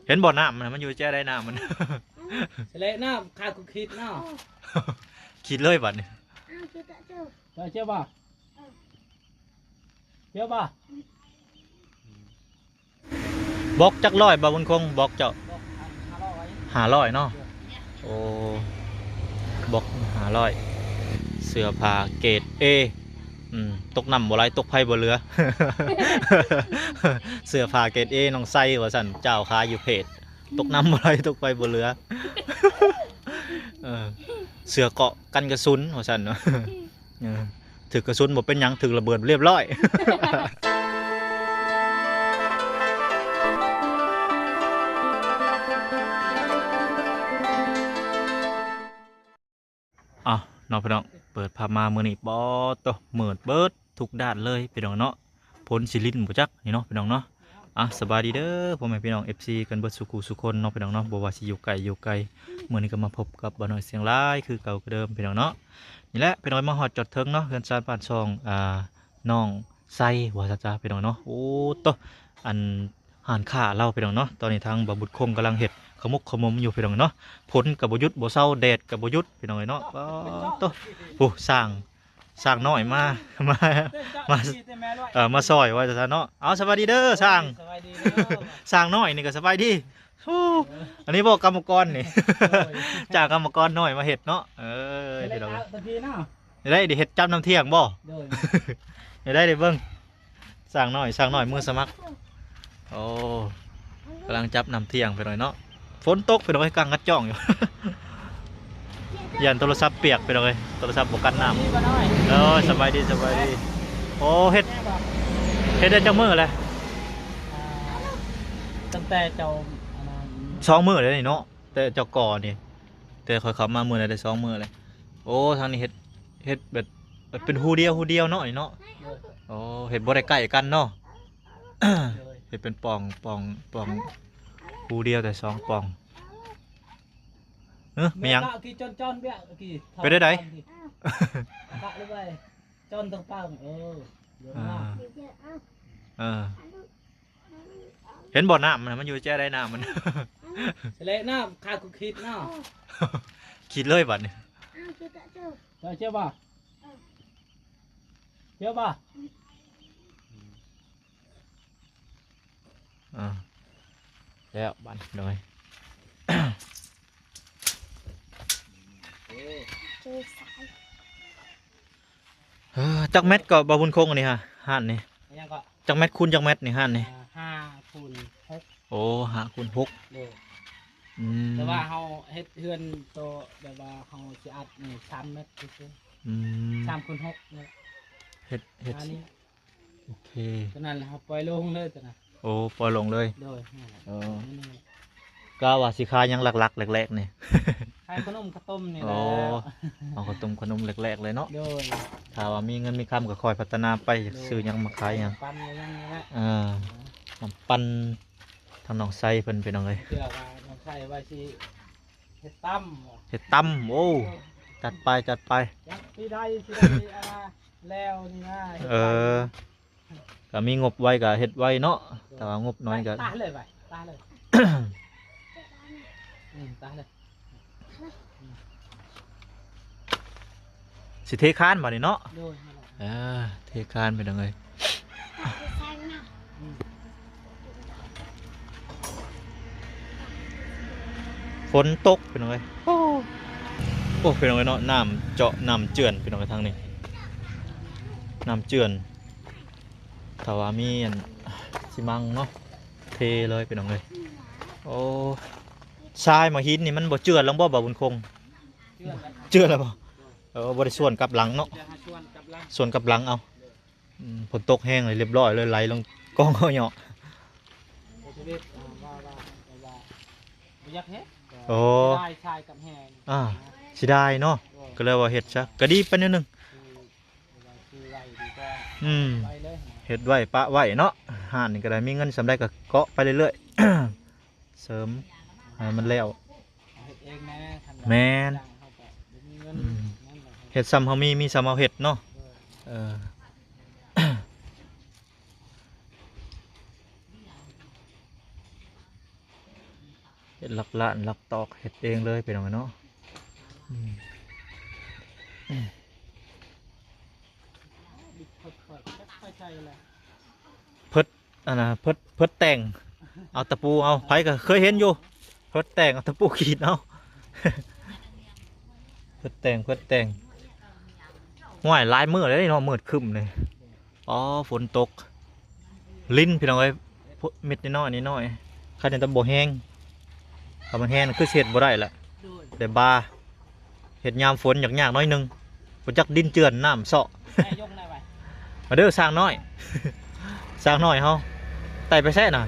เห็นบ่อน้ำมันอยู่แจ้ได้น้ำมัน เสร็จน้ำขาดกูคิดเนาะ คิดเลยบัดนี้ เจ้าบ่เจ้าบ่ บอกจักร้อยบ่บุญคงบอกเจ้า500เนาะโอ้บอก500เสื้อผ้าเกรด A ตกน้ำบ่ไหลตกไผบ่เหลือ เสื้อผ้าเกรด A น้องไส้ว่าสั่นเจ้าขายอยู่เพจตกน้ำบ่ไหลตกไผบ่เหลือ เสือเกาะกันกระสุนว่าสั่นเนาะ ถือกระสุนบ่เป็นหยังถือระเบิดเรียบร้อย อ้าวน้องพี่น้องเปิดภาพมาเมื่อนี้ปอตเหมือดเบิดทุกด้านเลยพี่น้องเนาะพ้นสิลินบ่จักนี่เนาะพี่น้องเนาะสบายดีเด้อพ่อแม่พี่น้อง FC กันเบิดสุขุสุคนเนาะพี่น้องเนาะบ่ว่าสิอยู่ไกลเมื่อนี้ก็มาพบกับบ่าวน้อยเสียงร้ายคือเก่าคือเดิมพี่น้องเนาะนี่แหละพี่น้องมาฮอดจอดเทิงเนาะเฮือนซานบ้านช่องน้องไส้ว่าจ้าพี่น้องเนาะโอ้อันหานข่าเล่าพี่น้องเนาะตอนนี้ทางบ่บุตรคงกำลังเฮ็ดขมุกขมมอยู่พี่น้องเนาะผลกับบ่หยุดบ่เศร้าแดดกับบ่หยุดพี่น้องเนาะโอ้สร้างน้อยมามาซอยว่าจะเนาะเอาสบายดีเด้อสร้างน้อยนี่ก็สบายดีอันนี้บอกกรรมกรนี่ จากกรรมกรน้อยมาเห็ดเนาะพี่น้องได้เห็ดจำน้ำเที่ยงบ่ได้เบิ่งสร้างน้อยมือสมัครโอ้กำลังจับน้ำเที่ยงไปหน่อยเนาะฝนตกไปหน่อยกลางกระจ่องอยู่ ยันโทรศัพท์เปียกไปเลยโทรศัพท์บกันน้ำสบายดีโอ้เฮ็ดได้จังมือเลยตั้งแต่เจ้า2 มื้อเลยนี่เนาะแต่เจ้าก่อนี่แต่คอยขับมามื้อไหนได้2 มื้อเลยโอ้ทางนี้เฮ็ดแบบเป็นฮูเดียวเนาะนี่เนาะโอ้เฮ็ดบ่ได้ใกล้กันเนาะ เฮ็ดเป็นปองฮูเดียวแต่2 ปองมียังไปได้ไหนกะเลยไปจนต้องปังเห็นบ่อน้ำมันอยู่แจ้ได้น้ำมัน เสร็จน้ำขาดกูคิดเนาะ คิดเลยบัดนี้เจ้าบ่แล้วบัดหน่อยจักเม็ดก็บาบุญคงอันนี้ฮะห่านนี่จักเม็ดคูณจักเม็ดนี่ห่านนี่5 คูณ 6โอ้5 คูณ 6แต่ว่าเขาเฮ็ดเฮือนโตแบบว่าเขาจะอัดนี่3 เมตรคือ3 คูณ 6เนี่ยเฮ็ดโอเคฉะนั้นเราปล่อยลงเลยจ้ะนะโอ้ปล่อยลงเลยโดยก็ว่าสิคายังหลักๆแรกๆนี่ขายขนมข้าวต้มนี่แหละเอาข้าวต้มขนมแรกๆเลยเนาะโดยถ้าว่ามีเงินมีคำก็คอยพัฒนาไปซื้อยังมาขายยังปั้นยังนี่แหละน้ำปั้นทำน้องไส้เพิ่นเป็นอะไรเชื่อว่าน้องไส้ว่าสิเฮ็ดตำโอ้จัดไปที่ได้แล้วนี่นะก็มีงบไว้ก็เฮ็ดไว้เนาะแต่ว่างบน้อยก็ตาเลยตาเลยสิเทคานมานี่เนาะเทคานเป็นยังไงฝนตกเป็นยังไงโอ้เป็นยังไงเนาะน้ำเจาะน้ำเจือนเป็นยังไงทางนี้น้ำเจือนถ้าว่ามีสิมังเนาะเทเลยเป็นยังไงโอ้ทรายมาหินนี่มันบ่เจือนลงบ่บุญคงเจือนแล้วบ่บริส่วนกับหลังเนาะส่วนกับหลังเอาฝนตกแห้งเลยเรียบร้อยเลยไหลลงกองเขาเหาะโอ้สิได้เนาะก็เลยว่าเห็ดซะก็ดีไปนิดนึงเห็ดไว้ปะไว้เนาะห่านนี่ก็ได้มีเงินสำได้ก็เกาะไปเรื่อยๆเสริมให้มันแล้วแมนเห็ดซ้ำเขามีซ้ำเอาเห็ดเนาะ เฮ็ดลักล้านลักตอกเฮ็ดเองเลยพี่น้องเนาะอืม บิดค่อยๆใช่แหละ เพิดอันน่ะเพิดแต่งเอาตะปูเอาไผก็เคยเห็นอยู่เพิดแต่งเอาตะปูขีดเอา เพิดแต่งห่วยลายมืดเลยเนาะมืดครึ้มเลยอ๋อฝนตกลิ้นพี่น้องเอ้ยเม็ดน้อยๆน้อยๆคันจะบ่แห้งถ้ามันแห้งคือเฮ็ดบ่ได้ละ โดย แต่บาเฮ็ดยามฝนยากๆน้อยหนึงบ่จักดินเจือนน้ำเซาะ แม่ยกได้ไว้ มาเด้อสร้างน้อย สร้างน้อยเฮาไต่ไปแซ่น่ะ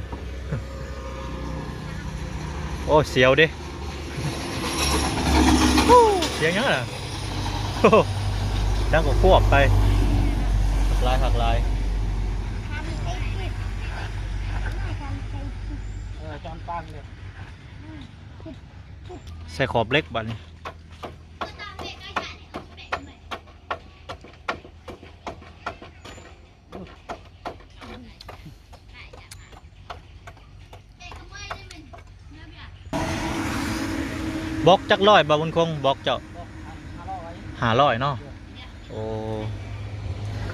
โอ้เสียวดิ เสียงยังไงน่ะ โอ้ดังกว่าควบไปหักลาย จอนปังเลย ใส่ขอบเล็กบัดนี้บล็อกจักร้อยบาบุญคงบล็อกเจ้า บอก500 500เนาะโอ้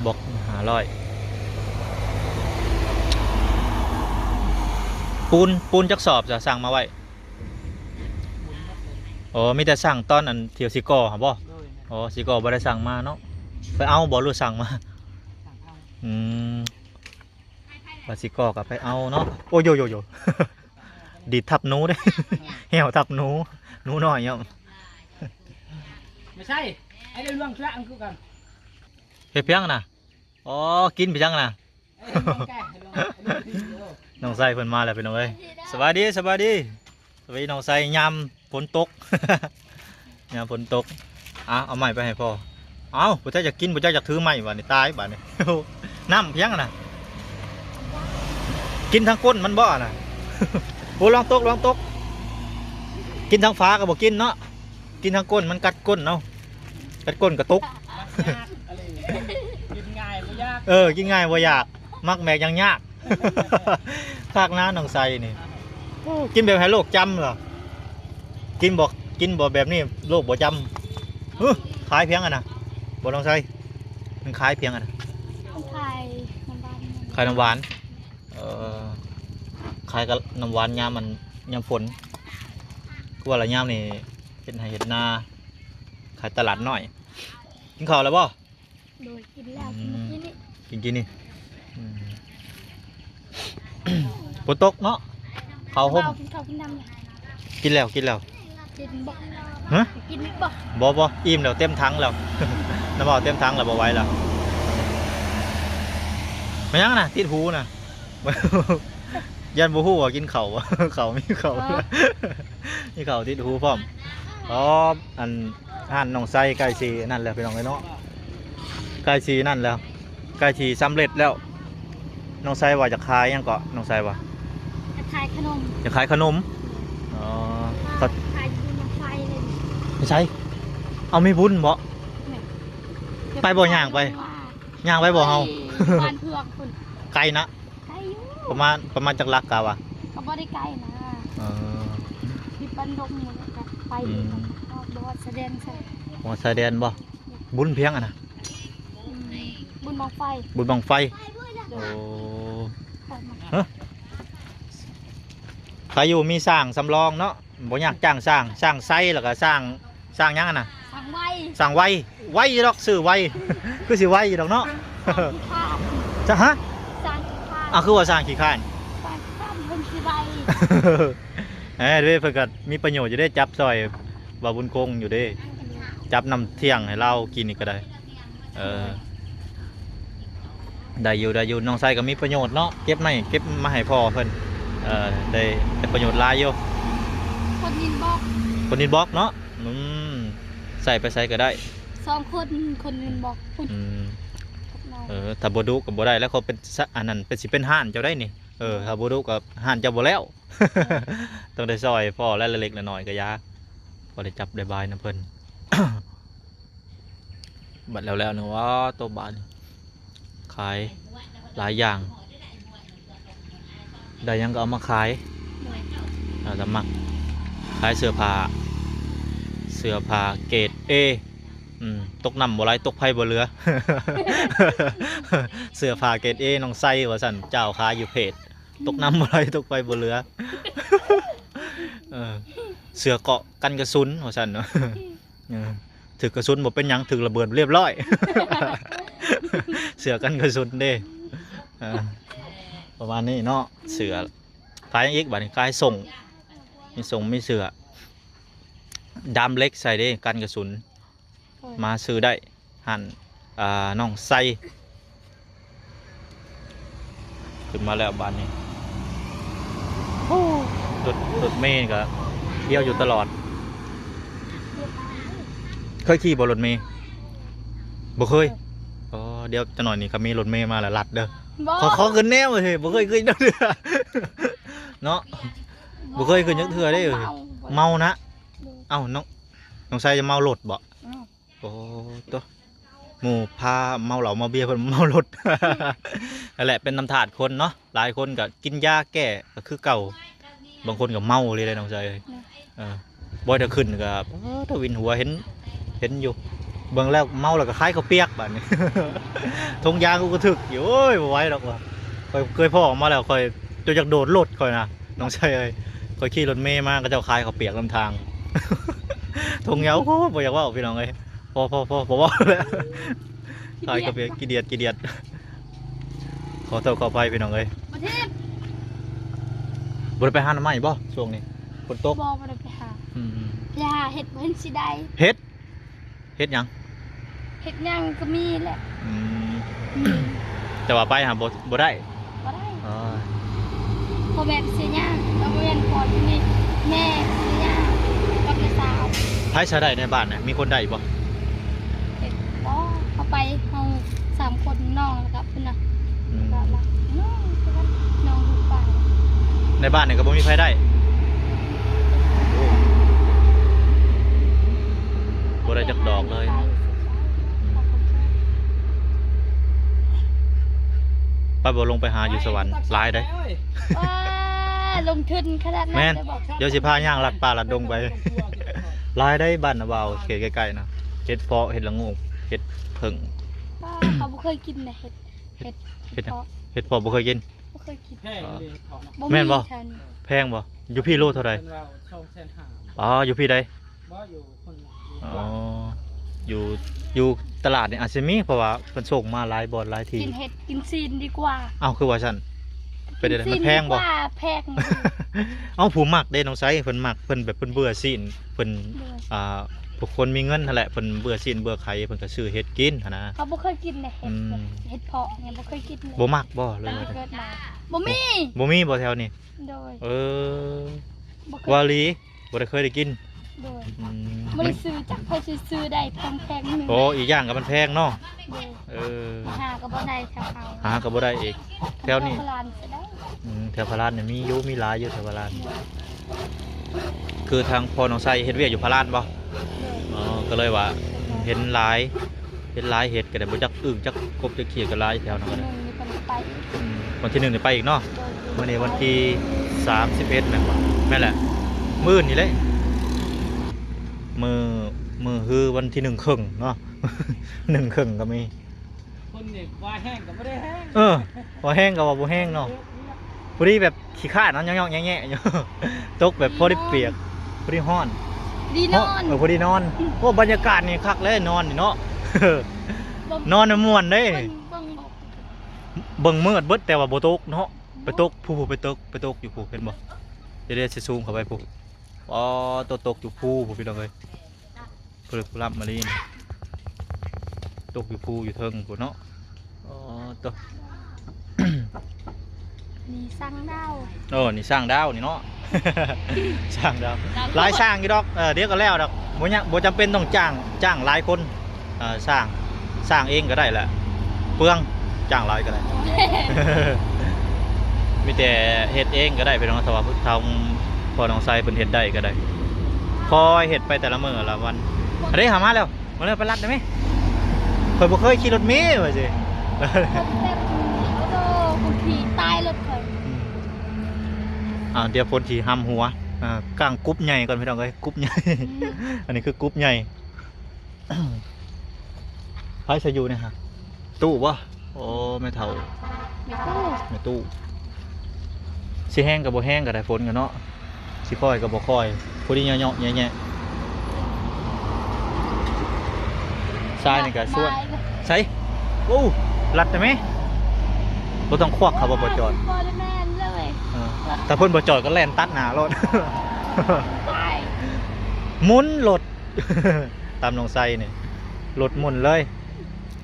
บล็อก500ปูนจักสอบจะสั่งมาไว้โอ้มีแต่สั่งตอนอันเที่ยวสิกอครับบ่ โดย อ๋อสิกอบ่ได้สั่งมาเนาะไปเอาบ่หรือสั่งมา สั่งเอา อืมบาสิกอกับไปเอาเนาะโอ้โยโยโย ดีดทับหนูเด้ เหี่ยวทับหนูน้อยเนาะ ไม่ใช่ไอ้เรื่องเครื่องคือกัน เฮ็ดเพียงน่ะอ๋อกินไปจังน่ะ ไอ้เรื่องแก้ไอ้เรื่องที่เออ น้องไส้เพิ่นมาแล้วพี่น้องเอ้ยสวัสดีน้องไส้ยามฝนตก ยามฝนตกเอาไม้ไปให้พ่อเอาบ่จักอยากกินบ่จักอยากถือไม้บัดนี้ตายบัดนี้ น้ำเพียงน่ะกินทั้งก้นมันบ่น่ะ โอ้ลองตกกินทั้งฟ้าก็บ่กินเนาะกินทั้งก้นมันกัดก้นเนาะกัดก้นกระตุก ยากอะไรกินง่ายไม่ยาก กินง่ายบ่อยากมักแมกยังยาก ภาคน้าหนองไซนี่กินแบบให้โลกจำเหรอกินบ่แบบนี้โลกบ่จำขายเพียงอ่ะนะบ่หนองไซมันขายเพียงอ่ะนะ ไข่น้ำบาน ขายน้ำหวานขายกับน้ำหวานยามมันยามฝนก็ว่าละยามนี่เห็นให้เห็นนาขายตลาดน้อยกินข้าวแล้วบ่ โดยกินแล้วกินเมื่อกี้นี่ กินนี่อืม ฝนตกเนาะข้าวห่ม กินข้าวกินน้ำเลย กินแล้ว กินบ่ ฮะ กินบ่ บ่อิ่มแล้วเต็มถังแล้ว น้ำเอาเต็มถังแล้วบ่ไหว้แล้วไม่ยังนะติดหูนะ ยันบ่ฮู้ว่ากินข้าว บ่ ข้าวมีข้าว มีข้าวติดหูพร้อมอ๋ออันห่านน้องไส้ใกล้สินั่นแล้วพี่น้องเอ้ยเนาะใกล้สินั่นแล้วใกล้สิสำเร็จแล้วน้องไส้ว่าจะขายหยังเกาะน้องไส้ว่า จะขายขนม จะขายขนมอ๋อเขา ขายบุญมาไฟเลย ไม่ใช่เอามีบุญบ่ ไปบ่ย่างไป ย่างไปบ่เฮา บ้านเพือกคุณ ไกลนะ ไกลอยู่ ประมาณจักรักกะวะ ก็บ่ได้ไกลนะ เออ ที่ปันดงหมดแล้วก็ไป อืม ออกบ่แสดงใส่ หัวสายแดนบ่บุญเพียงอ่ะนะ บุญบังไฟ บุญบังไฟ โด โอ้ ยไปมา ใครอยู่มีสร้างสำรองเนาะบ่อยากจ้างสร้างไซแล้วก็สร้างหยังอะนะ สั่งไว้ สร้างไวดอกซื้อไว คือสิไวอยู่ดอกเนาะ ที่ข้าม จะฮะ สั่งที่ข้าม คือว่าสร้างขี้ข้าน สั่งที่ข้ามบุญสิไว้ เด้เพิ่นก็มีประโยชน์อยู่ได้จับซอยบ่าวบุญคงอยู่เด้จับน้ำเที่ยงให้เรากินนี่ก็ได้ได้อยู่น้องไซก็มีประโยชน์เนาะเก็บมาให้พ่อเพิ่นได้ประโยชน์หลายอยู่ คนนินบอก คนนินบล็อกเนาะใส่ไปใส่ก็ได้ 2 คนคนนินบอกคุณ กับน้อง ถ้าบ่ดุก็บ่ได้แล้วเขาเป็นอันนั้นเป็นสิเป็นห่านเจ้าได้นี่ถ้าบ่ดุก็ห่านเจ้าบ่แล้ว ต้องได้ซอยพ่อและเล็กๆน้อยๆก็ยาพอได้จับได้บายนะเพิ่น บัดแล้วนะว่าตัวบาทขายหลายอย่างได้หยังก็เอามาขายแต่มัก ขายเสื้อผ้าเกรด A ตกน้ำบ่ไหลตกไผบ่เหลือ เสื้อผ้าเกรด A น้องไส้ว่าซั่นเจ้าขายอยู่เพจตกน้ำบ่ไหลตกไผบ่เหลือ เสื้อเกาะกันกระสุนว่าซั่นเนาะ ถึกกระสุนบ่เป็นหยังถึกระเบิดเรียบร้อย เสื้อกันกระสุนเด้ประมาณนี้เนาะเสื้อขายอีกบัดนี้ขายส่งมีเสื้อดำเล็กใส่เด้กันกระสุนมาซื้อได้หั่นน้องไส้ขึ้นมาแล้วบ้านนี้รถเมล์ก็เที่ยวอยู่ตลอดเคยขี่บนรถเมล์บ่เคยเดี๋ยวจะหน่อยนี่ครับมีรถเมล์มาแล้วลัดเด้อขอขึ้นแนวเลยบ่เคยขึ้นเด้อเนาะบ่เคยขึ้นยักเถื่อได้เลยเมานะเอ้าน้องไส้จะเมารถบ่โอ้ตัวหมู่พาเมาเหล้าเมาเบียร์เพิ่นเมารถ นั่นแหละเป็นน้ำถาดคนเนาะหลายคนก็กินยาแก้ก็คือเก่าบางคนก็เมาเลยน้องใจบ่ได้ขึ้นก็ถ้าวินหัวเห็นอยู่เบิ่งแล้วเมาแล้วก็คล้ายข้าวเปียกบัดนี้ ทงยางกูก็ถึกอยู่โอ้ยบ่ไหวดอกว่าเคยพ่อออกมาแล้วค่อยจะอยากโดดรถค่อยนะน้องใจเอ้ยค่อยขี่รถเมล์มาก็เจ้าคล้ายข้าวเปียกลำทาง ทงยาวโอ้บ่อยากว่าพี่น้องเอ้ยพอว่าแล้วคล้ายข้าวเปียกกี่เดียดขอโทษขออภัยพี่น้องเอ้ยบ่ได้ไปหาหน่อไม้บ่ช่วงนี้ฝนตกบ่ได้ไปหาเฮ็ดบ่เห็นสิได้เฮ็ดหยังเฮ็ดหยังก็มีแหละแต่ว่าไปหาบ่ได้พอแบบเสียหยังแล้วบ่แม่นพอที่นี่แม่เสียหยังกับแม่สาวไผใช้ได้ในบ้านน่ะมีคนได้บ่เฮ็ดบ่เข้าไปเฮา3คนน้องแล้วก็เพิ่นน่ะก็ละน้องทุกฝ่ายในบ้านนี่ก็บ่มีไผได้บ่ได้จักดอกเลยป้าบ่ลงไปหาอยู่สวรรค์หลายได้ลงทุนขนาดนั้นแม่นเดี๋ยวสิพาย่างลัดป่าลัดดงไปหลายได้บ้านน่ะบ่าวเขตใกล้ๆนะเฮ็ดเพาะเฮ็ดละโงกเฮ็ดเพิ่งเขาบ่เคยกินนะเฮ็ดเพาะบ่เคยกินบ่เคยกินแม่นบ่แพงบ่อยู่พี่โลเท่าไหร่อ๋ออยู่พี่ใดบ่อยู่คนอยู่ตลาดนี่อาจสิมีเพราะว่าเพิ่นส่งมาหลายบ่อนหลายที่กินเห็ดกินซีนดีกว่าอ้าวคือว่าซั่นเป็นได้มันแพงบ่แพง เอาผู้มักเด้น้องไสเพิ่นมักเพิ่นแบบเพิ่นเบื่อซีนเพิ่นพวกคนมีเงินนั่นแหละเพิ่นเบื่อซีนเบื่อไข่เพิ่นก็ซื้อเฮ็ดกินหั่นนะเขาบ่เคยกินเลยเฮ็ดเพาะเนี่ยบ่เคยกินเลยบ่มักบ่เลยบ่มีบ่แถวนี้โดยวาลีบ่ได้เคยได้กินโดยบ่ได้ซื้อจักค่อยซื้อได้แพงๆนึงโอ้อีกอย่างก็มันแพงเนาะหาก็บ่ได้แถวเฮาหาก็บ่ได้อีกแถวนี้พลานสิได้แถวพลานเนี่ยมีหลายอยู่แถวพลานคือทางพ่อน้องไสเฮ็ดเวียกอยู่พลานบ่ก็เลยว่าเห็นหลายเห็ดก็ได้บ่จักอึ่งจักกบจักเขียดก็หลายแถวนั้นก็ได้วันที่1นี่ไปอีกเนาะมื้อนี้วันที่31แม่นบ่แม่นแหละมื้อนี้เลยมือคือวันที่1ครึ่งเนาะ1ครึ่งก็มีคนนี่ว่าแห้งก็บ่ได้แห้งว่าแห้งก็ว่าบ่แห้งเนาะพอดีแบบขี้ข้านเนาะย่องๆแง่ๆอยู่ตกแบบพอได้เปียกพอดีร้อนดีนอนพอดีนอนโอ้บรรยากาศนี่คักเลยนอนนี่เนาะนอนม่วนเด้เบิ่งมืดเบิดแต่ว่าบ่ตกเนาะไปตกผู้ไปตกอยู่ผู้เห็นบ่เดี๋ยวสิซูมเข้าไปผู้ตกอยู่ผู้พี่น้องเอ้ยเพิ่นผู้รับมาลีนตกอยู่ผู้อยู่เทิงผู้เนาะตกนี่สร้างดาวนี่สร้างดาวนี่เนาะ สร้างดาวหลายสร้างอยู่ดอกเดี๋ยวก็แล้วดอกบ่จำเป็นต้องจ้างหลายคนสร้างเองก็ได้แหละเปลืองจ้างหลายก็ได้ มีแต่เฮ็ดเองก็ได้พี่น้องถ้าว่าทำพอน้องไซเพิ่นเฮ็ดได้ก็ได้คอยเฮ็ดไปแต่ละมื้อละวันอันนี้หามาแล้วมาเลยไปรัดได้มั้ยเพิ่นบ่เคยขี่รถเมล์ว่าสิคนขี่ตายรถเคยเดี๋ยวฝนสิห้ำหัว กลางกรุ๊ปใหญ่ก่อนพี่น้องเอ้ยกรุ๊ปใหญ่ อันนี้คือกรุ๊ปใหญ่ ไพ่ชายูเนี่ยฮะตู้วะโอ้ไม่เท่า ไม่ตู้ ไม่ตู้สิแห้งกับบ่แห้งกับได้ฝนกันเนาะสิค่อยกับบ่ค่อยพอดีเหยาะๆแย่ๆทรายนี่ก็ส่วนใส่โอ้ลัดได้ไหมบ่ต้องควักเขาบ่จอด บ่ได้แม่นเลย แต่เพิ่นบ่จอดก็แล่นตัดหน้ารถ ไป หมุนรถ ตามน้องไซนี่รถหมุนเลย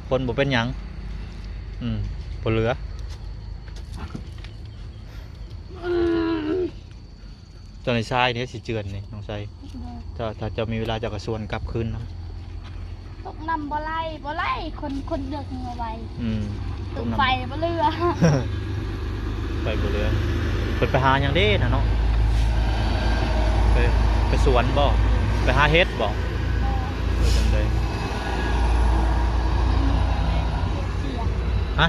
คนบ่เป็นหยังบ่เหลือตอนในทรายนี่สิเจือนนี่น้องไซถ้าจะมีเวลาจะกระสวนกลับคืนนะ ตกน้ำบ่ไล่คนเดือดเอาไว้ ต ตึ ก ก น้ำ ไฟบ่เรือ ไปบ่เหลือเพิ่นไปหาหยังเด้น่ะเนาะไปสวนบ่ไปหาเฮ็ดบ่จังได๋ เสีย ฮะ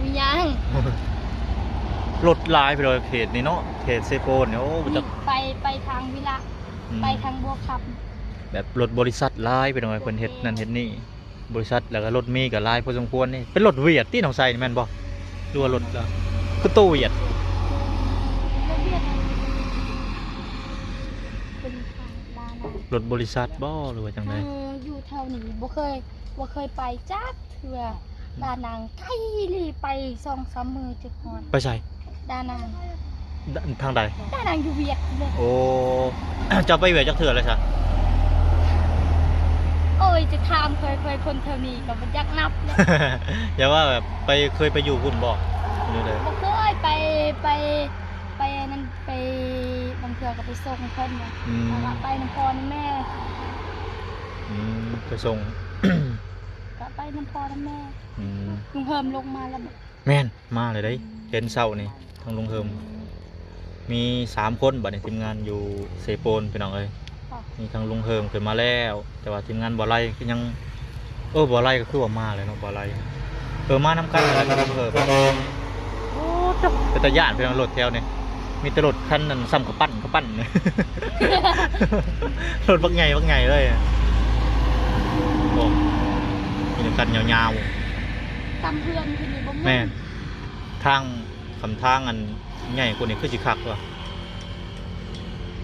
มียัง รถลายไปเลยเพจนี่เนาะเพจเซโปนเนี่ยโอ้จะ ไปทางวิระไปทางบัวค แบบรถบริษัทลายไปหน่อยเพิ่นเฮ็ดนั่นเฮ็ดนี่บริษัทแล้วก็รถมีกับลายพอสมควรนี่เป็นรถเวียดที่น้องใส่นี่แม่นบ่หรือว่ารถคือตู้เวียด ำเวียดเป็นทางด้านนั้น รถบริษัทบ่หรือว่าจังได อยู่แถวนี้บ่เคยไปจักเทื่อดานางไกลลีไป2-3 มื้อจึกฮอด ไปใส่ ดานาง ทางใด ดานางอยู่เวียดเลย โอ้ จะไปเวียดจักเทื่อเลยซะ โอ้ยจะถามเคยคนแถวนี้ก็บ่จักนับเลย อย่าว่าแบบเคยไปอยู่พุ่นบ่อยู่เลย บ่เคยไปนั่นไปบางเทื่อก็ไปส่งเพิ่นน่ะแล้วก็ไปนำพ่อนำแม่ ไปส่ง ก็ไปนำพ่อนำแม่ อืม ลุงเฮิมลงมาแล้วบอก แม่นมาเลยได้เห็นเศร้านี่ทางลุงเฮิมมี3 คนบัดนี้ทีมงานอยู่เซโปนพี่น้องเอ้ยมีทางลุงเฮิมขึ้นมาแล้ว แต่ว่าทีมงานบ่อไล่ก็ยังบ่อไล่ก็คือว่ามาเลยเนาะบ่อไล่มานำกันแล้วก็ลุงเฮิมโอ้ตะเป็นตะย่านพี่น้องรถแถวนี่มีแต่รถคันนั้นซ้ำกับปั้น รถบักใหญ่เลยโอ้มีแต่กันยาวๆ ตำเพื่อนคือนี่บ่ แม่นทางคำทางอันใหญ่กว่านี้คือสิคักว่ะ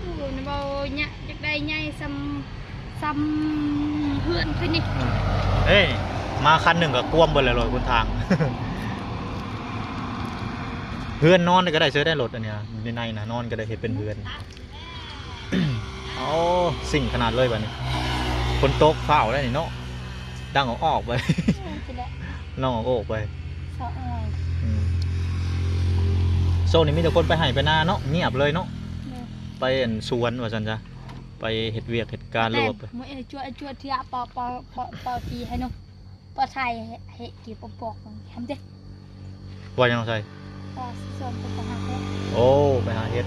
โอ้ยบ่เนี่ยอยากได้ใหญ่ซ้ำเพื่อนคือนี่ เอ้ยมาคันหนึ่งก็กวมเบิดเลยรถบนทาง เพื่อนนอนก็ได้ซื้อได้รถอันเนี้ยในนะนอนก็ได้เห็นเป็นเพื่อน เอาสิ่งขนาดเลยแบบนี้คนโต๊ะเฝ้าได้นี่เนาะดังออกไป สิแหละ น้องออกไป สะออย โซนนี้มีแต่คนไปให้ไปหน้าเนาะเงียบเลยเนาะ เนี่ย ไปอันสวนว่าซั่นจ้ะไปเฮ็ดเวียกเฮ็ดการรวบไป มื้อจวดที่ปอทีให้เนาะปอไทยให้กี่ปอกทำเด้ ว่ายังไง ปอส่วนเป็นหาเด้ โอ้ไปหาเฮ็ด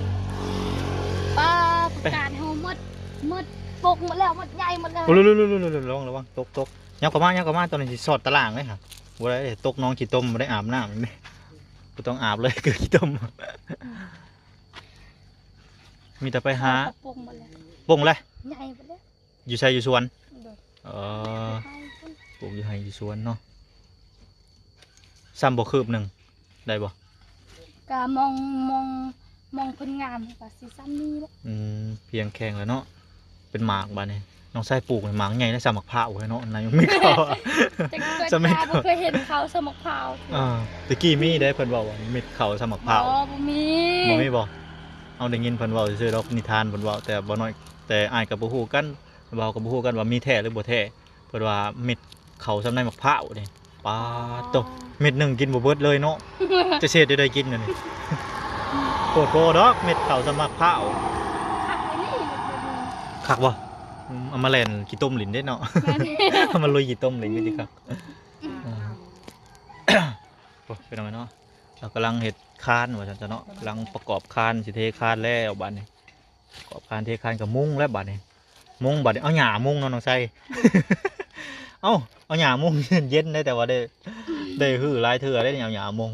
ปาประกาศเฮาหมดปกหมดแล้วหมดใหญ่หมดแล้ว โอ้ระวังตกยับกลับมาตอนนี้สิสอดตารางเลยค่ะบ่ได้ตกน้องขี้ต้มบ่ได้อาบน้ำนี่บ่ต้องอาบเลยคือขี้ต้มมีแต่ไปหา ปกหมดแล้ว ป่งเลย ใหญ่หมดแล้ว อยู่ไสอยู่สวน เด้อ ปลูกอยู่ไห้อยู่สวนเนาะซ้ำบ่คืบหนึงได้บ่ ก็มองคนงามก็สิซ้ำนี้แหละ เพียงแข็งแล้วเนาะเป็นหมากบัดนี้น้องไส้ปลูกหมากใหญ่ได้ซ้ำมะพร้าวเนาะอันนั้นยังไม่เข้า แต่เกิดมาบ่เคยเห็นเขาสมัครเผา ตะกี้มีได้เพิ่นบอกว่าเม็ดเขาสมักเผา บ่มี บ่มีบ่เอาได้ยินเพิ่นเว้าซื่อๆดอกนิทานเพิ่นเว้าแต่บ่น้อยแต่อ้ายก็บ่ฮู้กันเว้าก็บ่ฮู้กันว่ามีแท้หรือบ่แท้เพิ่นว่าเม็ดเขาสำในมะพร้าวนี่ปาดโตเม็ดหนึงกินบ่เบิดเลยเนาะ จะเฮ็ดได้กินนั่นนี่โคตรโพดอกเม็ดเขาสมักพร้าว คักไว้นี่เลย คักบ่เอามาเล่นกี่ต้มหลินได้เนาะ เอามาลุยกี่ต้มหลินก็สิครับโอ้เป็นจังไงเนาะเรากำลังเฮ็ดคานว่าซั่นจ้ะเนาะกำลังประกอบคานสิเทคานแล้วบัดนี้ประกอบคานเทคานกับมุ้งแล้วบัดนี้มุ้งบัดนี้เอาหญ้ามุ้งเนาะน้องไส้ เอาหญ้ามุ้ง เย็นได้แต่ว่าได้หื้อหลายเทื่อได้เอาหญ้ามุ้ง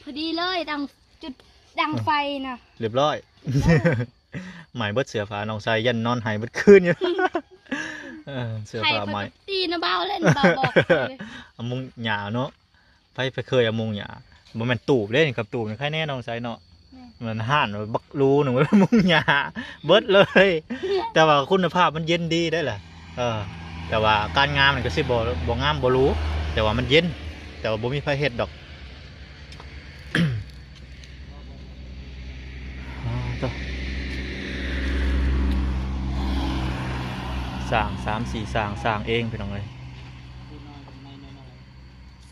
พอดีเลยดังจุดดังไฟน่ะ เรียบร้อย หมายเบิดเสือผ้าน้องชายยันนอนหายเบิดคืนอยู่ เสือ ใคร ผ้า เขา ใหม่ จะตีนะเบาเล่นเบาบอกเลย เอามุงหญ้าเนาะไปเคยเอามุงหญ้าบ่แม่นตูบเด้นี่กับตูบนี่ใครแน่น้องชายเนาะมันห่านบักรูหนูมุงหญ้าเบิดเลย แต่ว่าคุณภาพมันเย็นดีได้แหละแต่ว่าการงานมันก็สิบ่งามบ่รู้แต่ว่ามันเย็นแต่ว่าบ่มีไฟเฮ็ดดอกสร้าง3-4สร้างเองพี่น้องเอ้ย ที่นอนในน้อย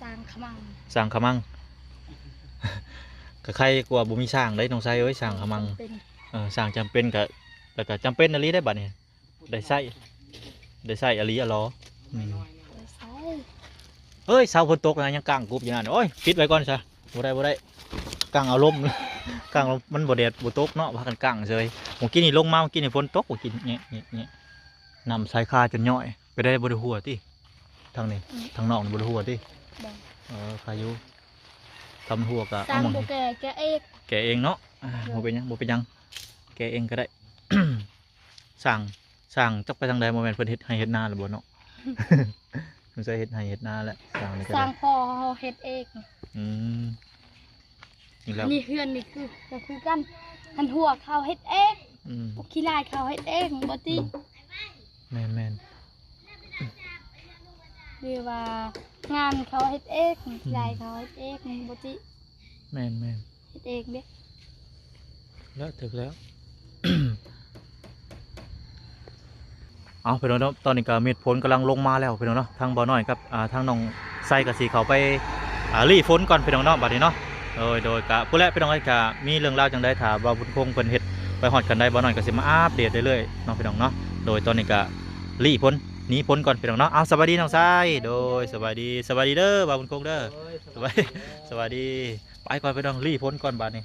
สร้างขมัง สร้างขมัง ก็ใครกลัวบ่มีสร้างได้น้องชายเอ้ยสร้างขมัง เป็น สร้างจำเป็นก็แล้วก็จำเป็นอลีได้บัดนี้ ๆ ได้ใส่อลีอะล้อ ใช่ เฮ้ยเสาฝนตกนะยังกางกรุบอยู่นั่นโอ้ยปิดไว้ก่อนซะบ่ได้กางเอาลม กางลมมันบ่แดดบ่ตกเนาะพากันกางเฉยเมื่อกี้นี่ลงมาเมื่อกี้นี่ฝนตกเมื่อกี้เนี่ยนำสายคาจนย่อยไปได้บ่ได้หัวติทางนี้ทางนอกนี่บ่ได้หัวติ บอก คายุทำหัวก็ สร้าง เอา โบ มา แกเอก แกะเองเนาะบ่เป็นหยังแกะเองก็ได้ สั่งจักไปทางใดบ่แม่นเพิ่นเฮ็ดให้เฮ็ดนาหรือบ่เนาะ มันจะเฮ็ดให้เฮ็ดนาแหละสั่งนี่ก็ สร้า ได้ งพ่อเขาเฮ็ดเอง อืมนี่แล้ว นี่เพื่อนนี่คือก็คือกันหันหัวเขาเฮ็ดเอง อืม พวกขี้ลายเขาเฮ็ดเองบ่ติ แม่น หรือว่างานเขาเฮ็ดเองขี้ลายเขาเฮ็ดเองบ่ติ แม่น เฮ็ดเองเด้ แล้วถึกแล้ว เอาพี่น้องเนาะตอนนี้ก็เม็ดฝนกำลังลงมาแล้วพี่น้องเนาะทางบ่อน้อยกับทางน้องไส้กับสีเขาไปรีฝนก่อนพี่น้องเนาะบัดนี้เนาะโดยกะผู้แรกพี่น้องไอ้กะมีเรื่องราวจังได้ถามว่าบุญคงเพิ่นเฮ็ดไปฮอดกันได้บ่อน้อยก็สิมาอัปเดตเรื่อยๆเนาะพี่น้องเนาะโดยตอนนี้ก็รีฝนหนีฝนก่อนพี่น้องเนาะเอาสวัสดีน้องไส้โดยสวัสดีเด้อบ่าวบุญคงเด้อ โอ้ย สวัสดีไปก่อนพี่น้องรีฝนก่อนบัดนี้